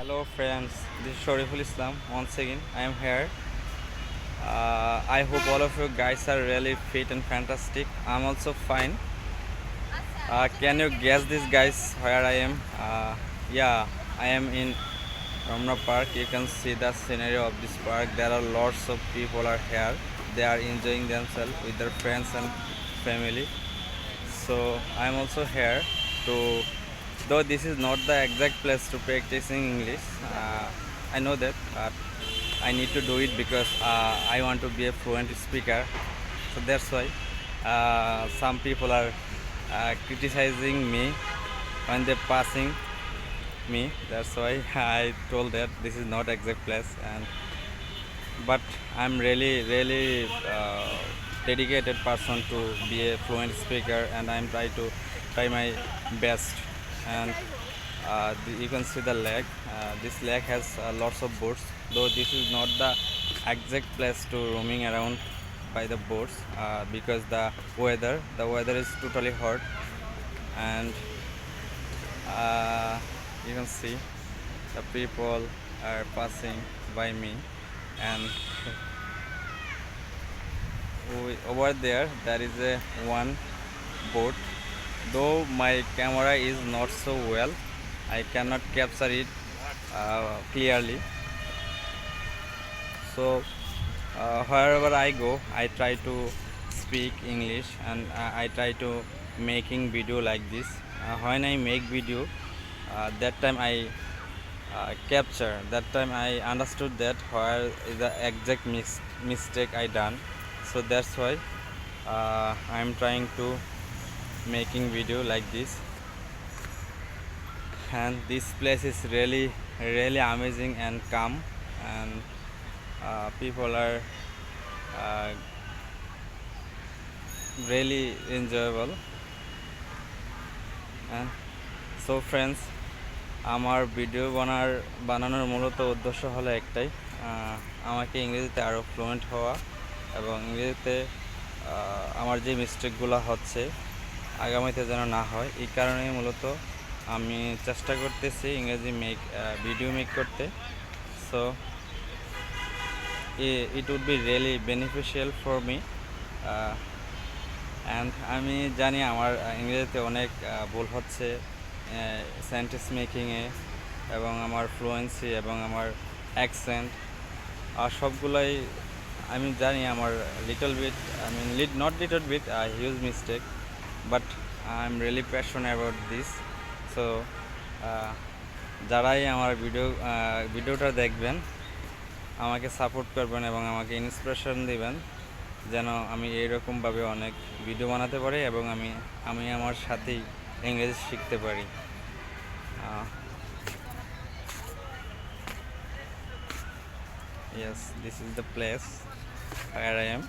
Hello friends, this is Shariful Islam. Once again, I am here. I hope all of you guys are really fit and fantastic. I'm also fine. Can you guess this guys where I am? Yeah, I am in Ramna Park. You can see the scenario of this park. There are lots of people are here. They are enjoying themselves with their friends and family. So I am also here to, though this is not the exact place to practicing English. I know that, but I need to do it because I want to be a fluent speaker. So that's why some people are criticizing me when they're passing me. That's why I told that this is not exact place, and but I'm really dedicated person to be a fluent speaker, and I'm try my best. And you can see the lake. This lake has lots of boats, though this is not the exact place to roaming around by the boats because the weather is totally hot. And you can see the people are passing by me, and over there is a one boat, though my camera is not so well, I cannot capture it clearly. So wherever I go, I try to speak English, and I try to making video like this. When I make video, that time I capture, that time I understood that where is the exact mistake I done. So that's why I'm trying to making video like this. And this place is really amazing and calm, and people are uh, really enjoyable. And so friends, আমার video বানানোর মূলত উদ্দেশ্য হলো একটাই, আমাকে ইংরেজিতে আরও fluent হওয়া, এবং ইংরেজিতে আমার যে মিস্টেকগুলো হচ্ছে আগামীতে যেন না হয়। এই কারণেই মূলত আমি চেষ্টা করতেছি ইংরেজি ভিডিও মেক করতে। So it would be really beneficial for me. And আমি জানি আমার ইংরেজিতে অনেক ভুল হচ্ছে সেন্টেন্স মেকিংয়ে, এবং আমার ফ্লুয়েন্সি এবং আমার অ্যাকসেন্ট সবগুলাই আমি জানি আমার little bit, I mean not little bit, huge mistake, but I am really passion about this. So যারাই আমার ভিডিওটা দেখবেন, আমাকে সাপোর্ট করবেন এবং আমাকে ইন্সপিরেশন দিবেন যেন আমি এইরকমভাবে অনেক ভিডিও বানাতে পারি, এবং আমি আমার সাথেই ইংরেজি শিখতে পারি। Yes, this is the place where I am.